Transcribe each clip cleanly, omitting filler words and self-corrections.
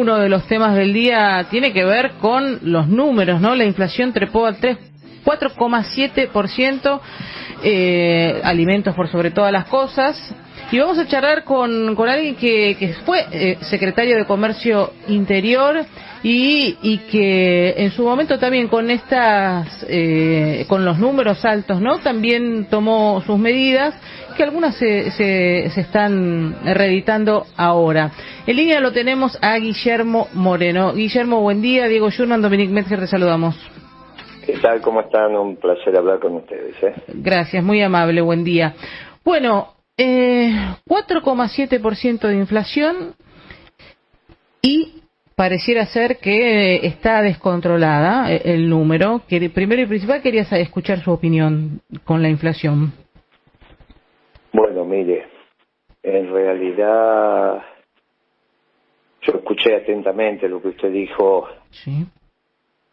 uno de los temas del día tiene que ver con los números, ¿no? La inflación trepó al 4,7%, alimentos por sobre todas las cosas. Y vamos a charlar con alguien que fue secretario de Comercio Interior y que en su momento también con con los números altos, ¿no? También tomó sus medidas, que algunas se están reeditando ahora. En línea lo tenemos a Guillermo Moreno. Guillermo, buen día. Diego Schurman, Dominic Metzger, te saludamos. ¿Qué tal? ¿Cómo están? Un placer hablar con ustedes. Gracias, muy amable, buen día. Bueno, 4,7% de inflación y pareciera ser que está descontrolada el número. Primero y principal quería escuchar su opinión con la inflación. Bueno, mire, en realidad yo escuché atentamente lo que usted dijo. Sí.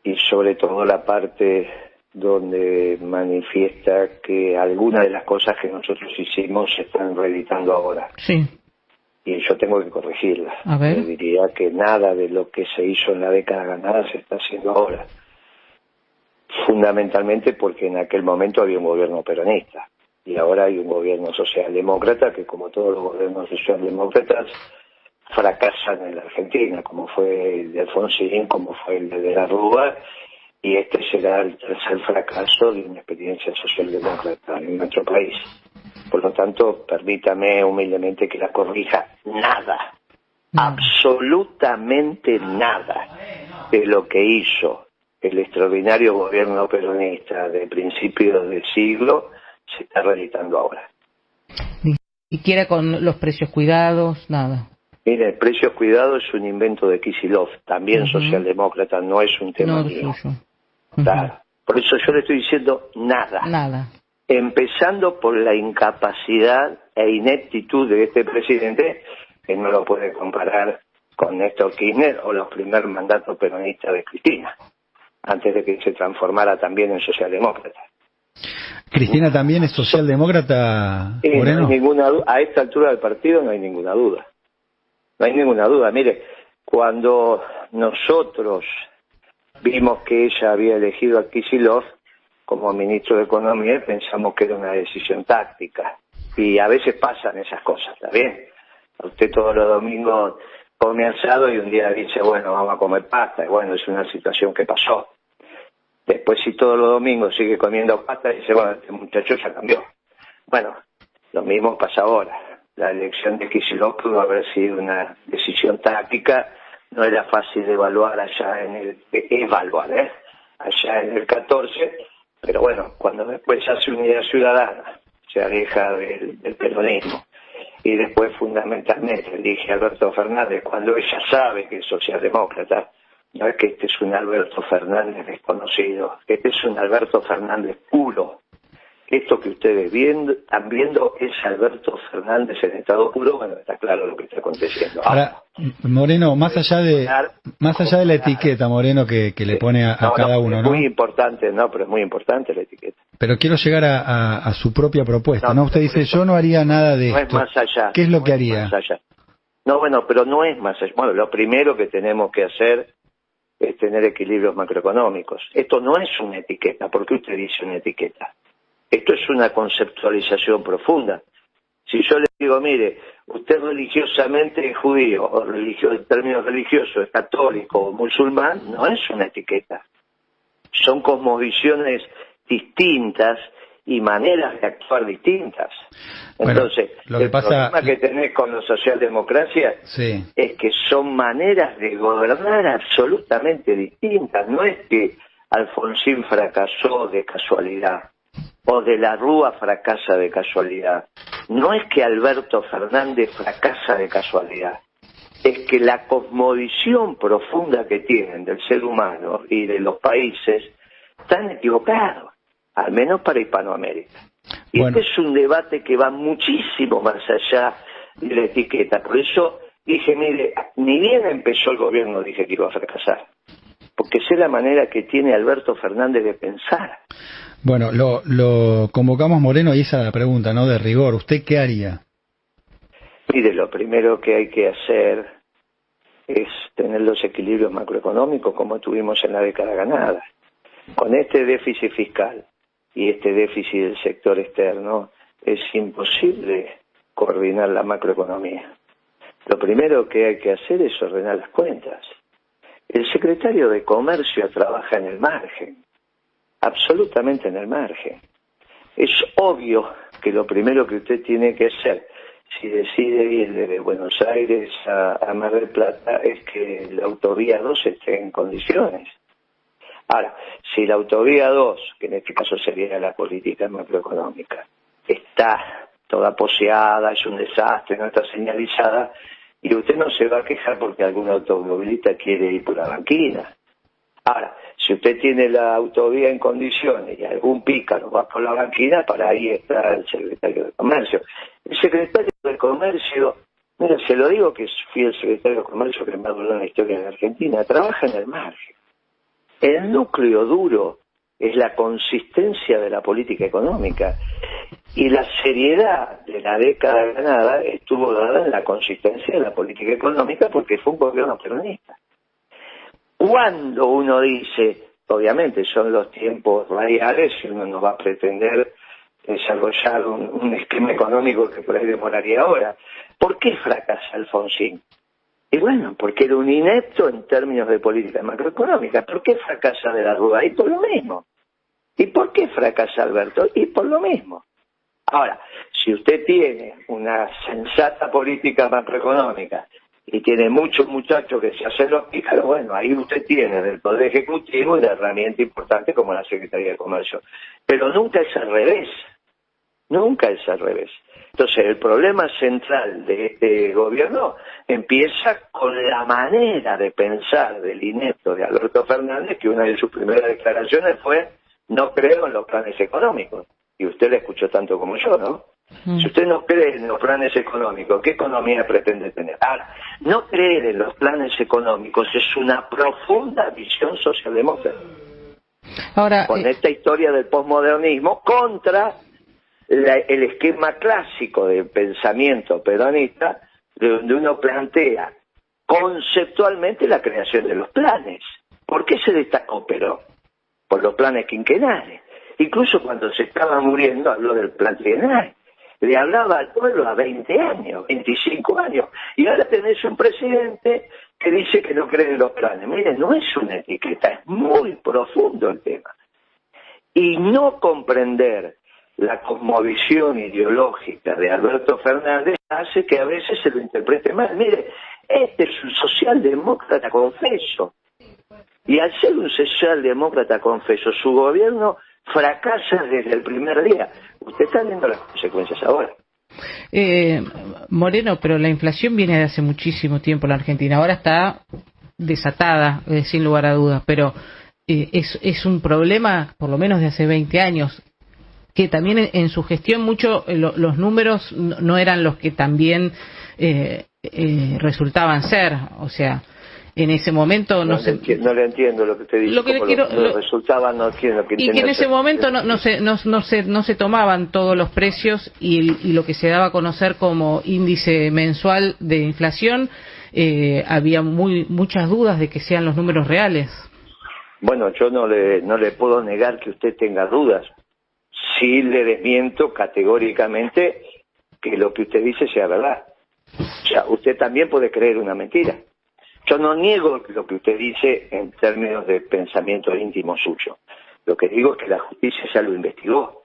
Y sobre todo la parte donde manifiesta que algunas de las cosas que nosotros hicimos se están reeditando ahora. Sí. Y yo tengo que corregirlas. A ver. Yo diría que nada de lo que se hizo en la década ganada se está haciendo ahora. Fundamentalmente porque en aquel momento había un gobierno peronista. Y ahora hay un gobierno socialdemócrata que, como todos los gobiernos socialdemócratas, fracasan en la Argentina, como fue el de Alfonsín, como fue el de la Rúa, y este será el tercer fracaso de una experiencia socialdemócrata en nuestro país. Por lo tanto, permítame humildemente que la corrija. Nada, absolutamente nada de lo que hizo el extraordinario gobierno peronista de principios del siglo se está realizando ahora. Ni siquiera con los precios cuidados, nada. Mire, precios cuidados es un invento de Kicillof, también socialdemócrata, no es un tema mío. Claro. Por eso yo le estoy diciendo nada. Nada. Empezando por la incapacidad e ineptitud de este presidente, que no lo puede comparar con Néstor Kirchner o los primeros mandatos peronistas de Cristina, antes de que se transformara también en socialdemócrata. ¿Cristina también es socialdemócrata, Moreno? No hay ninguna duda. A esta altura del partido no hay ninguna duda. No hay ninguna duda. Mire, cuando nosotros vimos que ella había elegido a Kicillof como ministro de Economía, pensamos que era una decisión táctica. Y a veces pasan esas cosas, ¿está bien? Usted todos los domingos come asado y un día dice, bueno, vamos a comer pasta. Y bueno, es una situación que pasó. Después, si todos los domingos sigue comiendo pasta, dice, bueno, este muchacho ya cambió. Bueno, lo mismo pasa ahora. La elección de Kicillof pudo haber sido una decisión táctica, no era fácil de evaluar allá en el 14, pero bueno, cuando después se hace Unidad Ciudadana, se aleja del peronismo, y después fundamentalmente elige a Alberto Fernández, cuando ella sabe que es socialdemócrata, no es que este es un Alberto Fernández desconocido, este es un Alberto Fernández puro. Esto que ustedes están viendo es Alberto Fernández en estado puro. Bueno, está claro lo que está aconteciendo. Ahora, Moreno, más allá de la etiqueta, Moreno, que le pone a cada uno, ¿no? Muy importante, pero es muy importante la etiqueta. Pero quiero llegar a su propia propuesta, ¿no? Usted dice, yo no haría nada de esto. No es más allá. ¿Qué es lo que haría? No, bueno, pero no es más allá. Bueno, lo primero que tenemos que hacer es tener equilibrios macroeconómicos. Esto no es una etiqueta. ¿Por qué usted dice una etiqueta? Esto es una conceptualización profunda. Si yo le digo, mire, usted religiosamente es judío, o en términos religiosos es católico o musulmán, no es una etiqueta. Son cosmovisiones distintas y maneras de actuar distintas. Entonces, bueno, el problema que tenés con la socialdemocracia es que son maneras de gobernar absolutamente distintas. No es que Alfonsín fracasó de casualidad, o de la Rúa fracasa de casualidad. No es que Alberto Fernández fracasa de casualidad. Es que la cosmovisión profunda que tienen del ser humano y de los países están equivocados, al menos para Hispanoamérica. Y este es un debate que va muchísimo más allá de la etiqueta. Por eso dije, mire, ni bien empezó el gobierno dije que iba a fracasar. Porque sé la manera que tiene Alberto Fernández de pensar. Bueno, lo convocamos, Moreno, y esa es la pregunta, ¿no? De rigor, ¿usted qué haría? Mire, lo primero que hay que hacer es tener los equilibrios macroeconómicos como tuvimos en la década ganada. Con este déficit fiscal y este déficit del sector externo es imposible coordinar la macroeconomía. Lo primero que hay que hacer es ordenar las cuentas. El secretario de Comercio trabaja en el margen, absolutamente en el margen. Es obvio que lo primero que usted tiene que hacer, si decide ir de Buenos Aires a Mar del Plata, es que la autovía 2 esté en condiciones. Ahora, si la autovía 2, que en este caso sería la política macroeconómica, está toda poseada, es un desastre, no está señalizada, y usted no se va a quejar porque algún automovilista quiere ir por la banquina. Ahora, si usted tiene la autovía en condiciones y algún pícaro va por la banquina, para ahí está el secretario de Comercio. El secretario de Comercio, mira, se lo digo que fui el secretario de Comercio que me ha durado en la historia de Argentina, trabaja en el margen. El núcleo duro es la consistencia de la política económica y la seriedad de la década ganada estuvo dada en la consistencia de la política económica porque fue un gobierno peronista. Cuando uno dice, obviamente son los tiempos radiales y uno no va a pretender desarrollar un esquema económico que por ahí demoraría ahora. ¿Por qué fracasa Alfonsín? Y bueno, porque era un inepto en términos de política macroeconómica. ¿Por qué fracasa De la Rúa? Y por lo mismo. ¿Y por qué fracasa Alberto? Y por lo mismo. Ahora, si usted tiene una sensata política macroeconómica y tiene muchos muchachos que se hacen los pícaros, bueno, ahí usted tiene del Poder Ejecutivo una herramienta importante como la Secretaría de Comercio. Pero nunca es al revés. Nunca es al revés. Entonces, el problema central de este gobierno empieza con la manera de pensar del inepto de Alberto Fernández, que una de sus primeras declaraciones fue: no creo en los planes económicos. Y usted la escuchó tanto como yo, ¿no? Si usted no cree en los planes económicos, ¿qué economía pretende tener? Ahora, no creer en los planes económicos es una profunda visión socialdemócrata. Ahora, con esta historia del posmodernismo contra el esquema clásico de pensamiento peronista, donde uno plantea conceptualmente la creación de los planes. ¿Por qué se destacó Perón? Por los planes quinquenales. Incluso cuando se estaba muriendo habló del plan trienal. Le hablaba al pueblo a 20 años, 25 años. Y ahora tenés un presidente que dice que no cree en los planes. Miren, no es una etiqueta, es muy profundo el tema. Y no comprender la cosmovisión ideológica de Alberto Fernández hace que a veces se lo interprete mal. Mire, este es un socialdemócrata confeso. Y al ser un socialdemócrata confeso, su gobierno fracasa desde el primer día. Usted está viendo las consecuencias ahora. Moreno, pero la inflación viene de hace muchísimo tiempo en la Argentina. Ahora está desatada, sin lugar a dudas, pero es un problema por lo menos de hace 20 años, que también en su gestión mucho los números no eran los que también resultaban ser. O sea, en ese momento no le entiendo lo que usted dice. Resultaba, no entiendo. Y que en ese momento no se tomaban todos los precios y lo que se daba a conocer como índice mensual de inflación, había muchas dudas de que sean los números reales. Bueno, yo no le puedo negar que usted tenga dudas. Sí le desmiento categóricamente que lo que usted dice sea verdad. O sea, usted también puede creer una mentira. Yo no niego lo que usted dice en términos de pensamiento íntimo suyo. Lo que digo es que la justicia ya lo investigó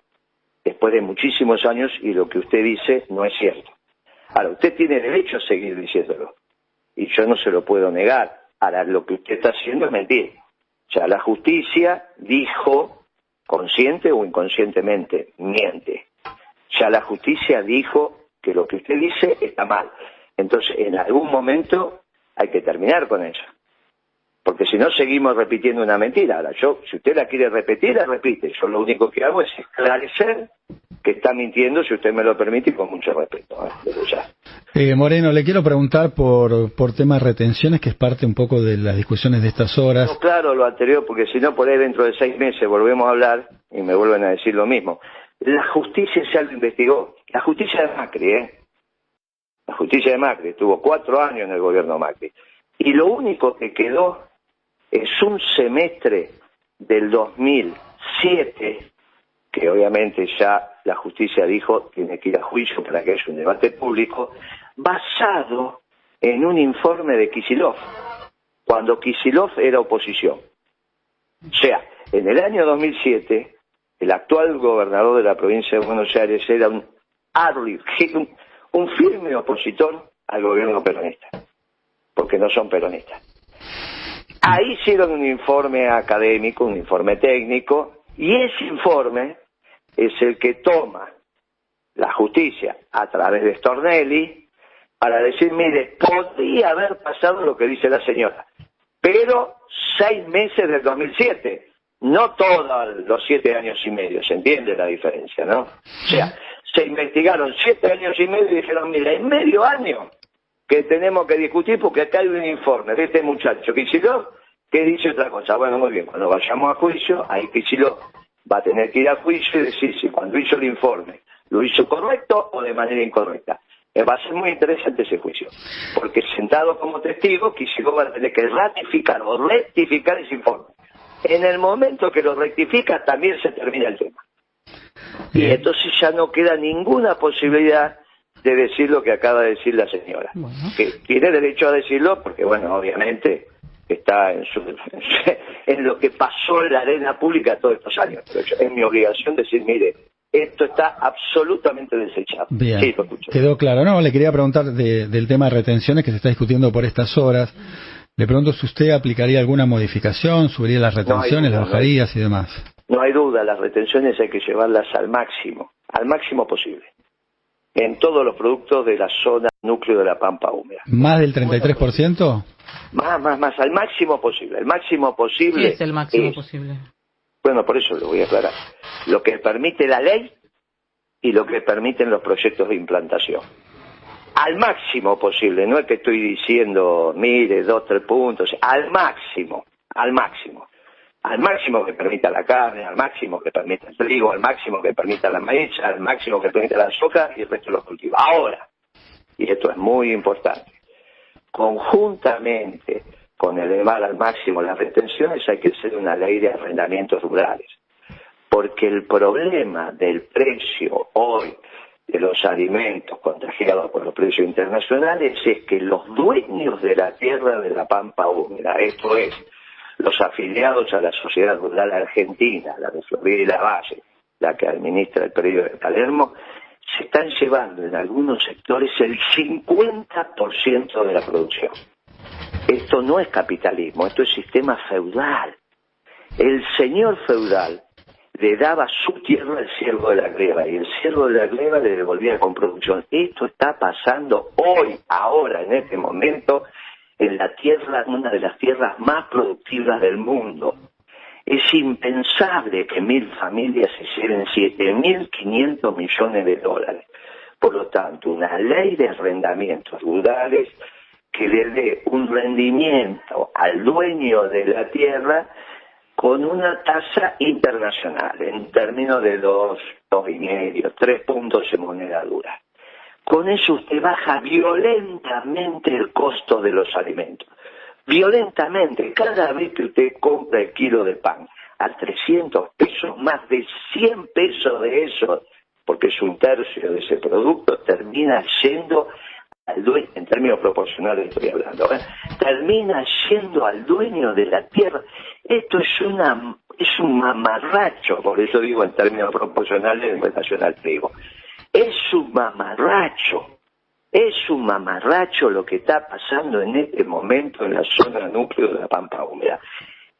después de muchísimos años y lo que usted dice no es cierto. Ahora, usted tiene derecho a seguir diciéndolo y yo no se lo puedo negar. Ahora, lo que usted está haciendo es mentir. O sea, la justicia dijo, consciente o inconscientemente, miente. Ya la justicia dijo que lo que usted dice está mal. Entonces, en algún momento hay que terminar con eso. Porque si no, seguimos repitiendo una mentira. Ahora, si usted la quiere repetir, la repite. Yo lo único que hago es esclarecer que está mintiendo, si usted me lo permite, y con mucho respeto. Moreno, le quiero preguntar por tema de retenciones, que es parte un poco de las discusiones de estas horas. No, claro, lo anterior, porque si no, por ahí dentro de 6 meses volvemos a hablar y me vuelven a decir lo mismo. La justicia ya lo investigó. La justicia de Macri, La justicia de Macri estuvo 4 años en el gobierno Macri. Y lo único que quedó es un semestre del 2007, que obviamente ya la justicia dijo tiene que ir a juicio para que haya un debate público, basado en un informe de Kicillof, cuando Kicillof era oposición. O sea, en el año 2007, el actual gobernador de la provincia de Buenos Aires era un firme opositor al gobierno peronista, porque no son peronistas. Ahí hicieron un informe académico, un informe técnico, y ese informe es el que toma la justicia a través de Stornelli para decir, mire, podría haber pasado lo que dice la señora, pero 6 meses del 2007, no todos los 7 años y medio, ¿se entiende la diferencia, no? O sea, se investigaron 7 años y medio y dijeron, mira, en medio año que tenemos que discutir porque acá hay un informe de este muchacho Kicillof que dice otra cosa. Bueno, muy bien, cuando vayamos a juicio, ahí Kicillof va a tener que ir a juicio y decir si cuando hizo el informe lo hizo correcto o de manera incorrecta. Va a ser muy interesante ese juicio, porque sentado como testigo, Kicillof va a tener que ratificar o rectificar ese informe. En el momento que lo rectifica, también se termina el tema. Y entonces ya no queda ninguna posibilidad de decir lo que acaba de decir la señora. Bueno. Que tiene derecho a decirlo porque, bueno, obviamente está en lo que pasó en la arena pública todos estos años. Pero es mi obligación decir, mire, esto está absolutamente desechado. Bien, sí, lo escucho. Quedó claro. No, le quería preguntar del tema de retenciones que se está discutiendo por estas horas. Le pregunto si usted aplicaría alguna modificación, subiría las retenciones, las bajaría y demás. No hay duda, las retenciones hay que llevarlas al máximo posible, en todos los productos de la zona núcleo de la Pampa Húmeda. ¿Más del 33%? Más, al máximo posible. El máximo posible. ¿Qué es el máximo posible? Bueno, por eso lo voy a aclarar. Lo que permite la ley y lo que permiten los proyectos de implantación. Al máximo posible, no es que estoy diciendo, mire, 2, 3 puntos, al máximo que permita la carne, al máximo que permita el trigo, al máximo que permita la maíz, al máximo que permita la soja y el resto de los cultivos. Ahora, y esto es muy importante, conjuntamente con elevar al máximo las retenciones hay que hacer una ley de arrendamientos rurales, porque el problema del precio hoy de los alimentos contagiados por los precios internacionales es que los dueños de la tierra de la Pampa Húmeda, esto es, los afiliados a la Sociedad Rural Argentina, la de Florida y la Valle, la que administra el predio de Palermo, se están llevando en algunos sectores el 50% de la producción. Esto no es capitalismo, esto es sistema feudal. El señor feudal le daba su tierra al siervo de la gleba y el siervo de la gleba le devolvía con producción. Esto está pasando hoy, ahora, en este momento, en la tierra, una de las tierras más productivas del mundo. Es impensable que 1.000 familias se lleven 7.500 millones de dólares. Por lo tanto, una ley de arrendamientos rurales que le dé un rendimiento al dueño de la tierra con una tasa internacional, en términos de 2,5, 3 puntos en moneda dura. Con eso usted baja violentamente el costo de los alimentos. Violentamente. Cada vez que usted compra el kilo de pan a 300 pesos, más de 100 pesos de eso, porque es un tercio de ese producto, termina yendo al dueño, en términos proporcionales estoy hablando, termina yendo al dueño de la tierra. Esto es un mamarracho, por eso digo en términos proporcionales en relación al trigo. Es un mamarracho lo que está pasando en este momento en la zona núcleo de la Pampa Húmeda.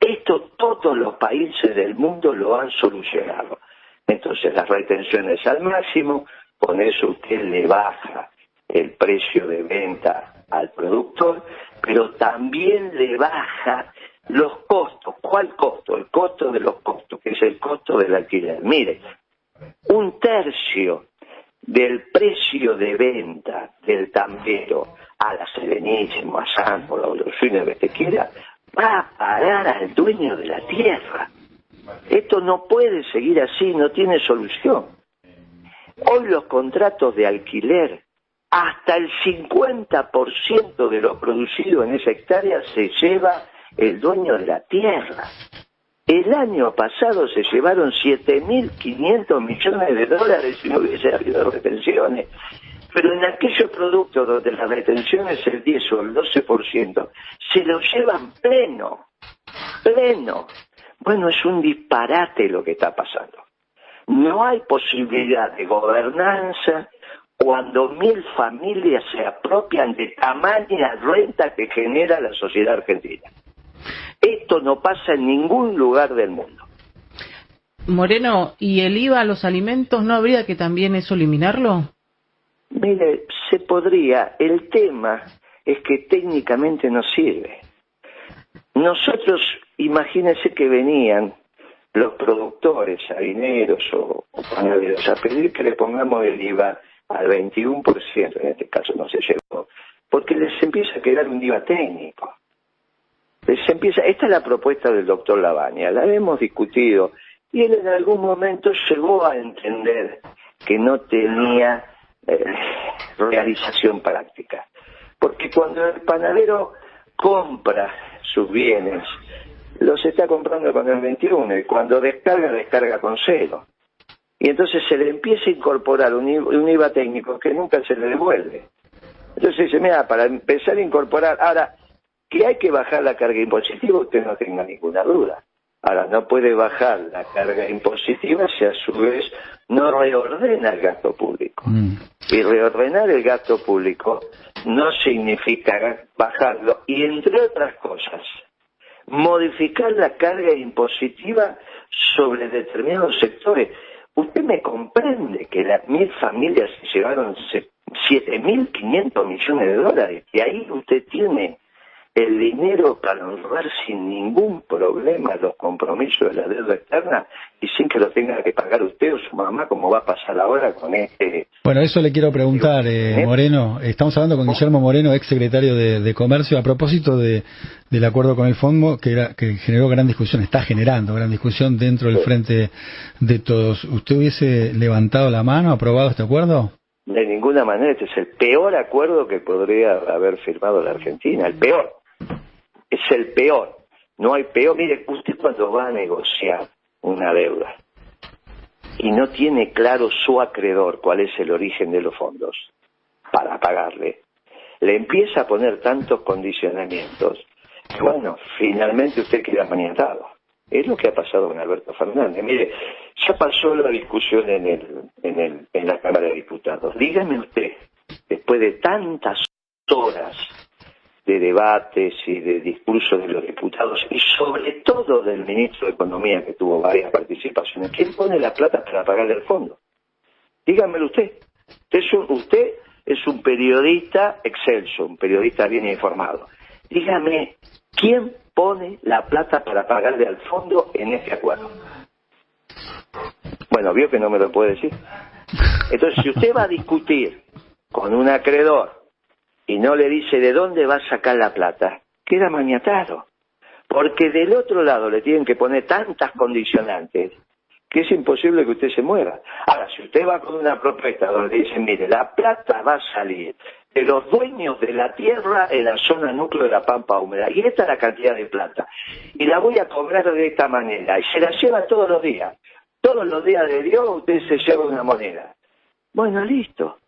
Esto todos los países del mundo lo han solucionado. Entonces las retenciones al máximo, con eso usted le baja el precio de venta al productor, pero también le baja los costos. ¿Cuál costo? El costo de los costos, que es el costo del alquiler. Mire, 1/3 del precio de venta del tambero a la Serenísimo, a Santo, a los fines que usted quiera, va a parar al dueño de la tierra. Esto no puede seguir así, no tiene solución. Hoy los contratos de alquiler hasta el 50% de lo producido en esa hectárea se lleva el dueño de la tierra. El año pasado se llevaron 7.500 millones de dólares si no hubiese habido retenciones. Pero en aquellos productos donde la retención es el 10 o el 12%, se lo llevan pleno. Bueno, es un disparate lo que está pasando. No hay posibilidad de gobernanza cuando 1.000 familias se apropian de tamaña renta que genera la sociedad argentina. Esto no pasa en ningún lugar del mundo. Moreno, ¿y el IVA a los alimentos no habría que también eso eliminarlo? Mire, se podría. El tema es que técnicamente no sirve. Nosotros, imagínense que venían los productores, harineros o panaderos a pedir que le pongamos el IVA al 21%, en este caso no se llegó, porque les empieza a quedar un IVA técnico. Esta es la propuesta del doctor Labaña, la hemos discutido, y él en algún momento llegó a entender que no tenía realización práctica. Porque cuando el panadero compra sus bienes, los está comprando con el 21, y cuando descarga con 0. Y entonces se le empieza a incorporar un IVA técnico que nunca se le devuelve. Entonces dice, mira, para empezar a incorporar, ahora, que hay que bajar la carga impositiva, usted no tenga ninguna duda. Ahora, no puede bajar la carga impositiva si a su vez no reordena el gasto público. Y reordenar el gasto público no significa bajarlo. Y entre otras cosas, modificar la carga impositiva sobre determinados sectores. Usted me comprende que las 1.000 familias se llevaron 7.500 millones de dólares. Y ahí usted tiene el dinero para honrar sin ningún problema los compromisos de la deuda externa y sin que lo tenga que pagar usted o su mamá, como va a pasar ahora con este... Bueno, eso le quiero preguntar, Moreno. Estamos hablando con Guillermo Moreno, ex secretario de Comercio, a propósito del acuerdo con el Fondo, que generó gran discusión, está generando gran discusión dentro del Frente de Todos. ¿Usted hubiese levantado la mano, aprobado este acuerdo? De ninguna manera. Este es el peor acuerdo que podría haber firmado la Argentina, el peor. Es el peor. No hay peor. Mire, usted cuando va a negociar una deuda y no tiene claro su acreedor cuál es el origen de los fondos para pagarle, le empieza a poner tantos condicionamientos que, bueno, finalmente usted queda maniatado. Es lo que ha pasado con Alberto Fernández. Mire, ya pasó la discusión en la Cámara de Diputados. Dígame usted, después de tantas horas de debates y de discursos de los diputados, y sobre todo del ministro de Economía, que tuvo varias participaciones, ¿quién pone la plata para pagarle el fondo? Dígamelo usted. Usted es un periodista excelso, un periodista bien informado. Dígame, ¿quién pone la plata para pagarle al fondo en este acuerdo? Bueno, vio que no me lo puede decir. Entonces, si usted va a discutir con un acreedor y no le dice de dónde va a sacar la plata, queda maniatado. Porque del otro lado le tienen que poner tantas condicionantes que es imposible que usted se mueva. Ahora, si usted va con una propuesta donde dice, mire, la plata va a salir de los dueños de la tierra en la zona núcleo de la Pampa Húmeda, y esta es la cantidad de plata, y la voy a cobrar de esta manera, y se la lleva todos los días de Dios usted se lleva una moneda. Bueno, listo.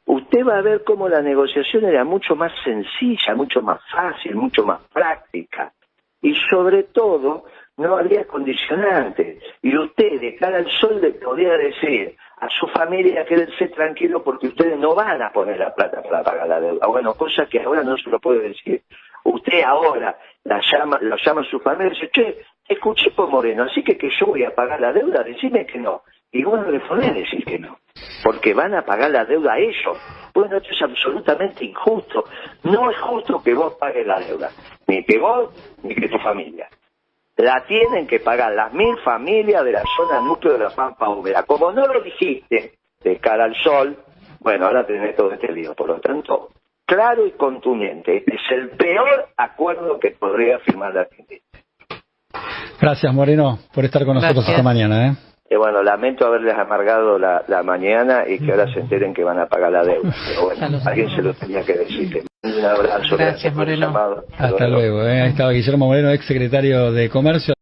Usted va a ver cómo la negociación era mucho más sencilla, mucho más fácil, mucho más práctica. Y sobre todo, no había condicionantes. Y usted, de cara al sol, le podía decir a su familia, quédense tranquilo porque ustedes no van a poner la plata para pagar la deuda. Bueno, cosa que ahora no se lo puede decir. Usted ahora lo llama a su familia y dice, che, escuché por Moreno, así que yo voy a pagar la deuda, decime que no. Y bueno, le podés decir que no, porque van a pagar la deuda a ellos. Bueno, esto es absolutamente injusto. No es justo que vos pagues la deuda, ni que vos, ni que tu familia. La tienen que pagar las 1.000 familias de la zona núcleo de la Pampa Húmeda. Como no lo dijiste de cara al sol, bueno, ahora tenés todo este lío. Por lo tanto, claro y contundente, este es el peor acuerdo que podría firmar la Argentina. Gracias, Moreno, por estar con nosotros esta mañana, bueno, lamento haberles amargado la mañana y que ahora se enteren que van a pagar la deuda. Pero bueno, alguien se lo tenía que decir. Un abrazo. Gracias, Moreno. Llamado. Hasta luego. Ahí estaba Guillermo Moreno, ex secretario de Comercio.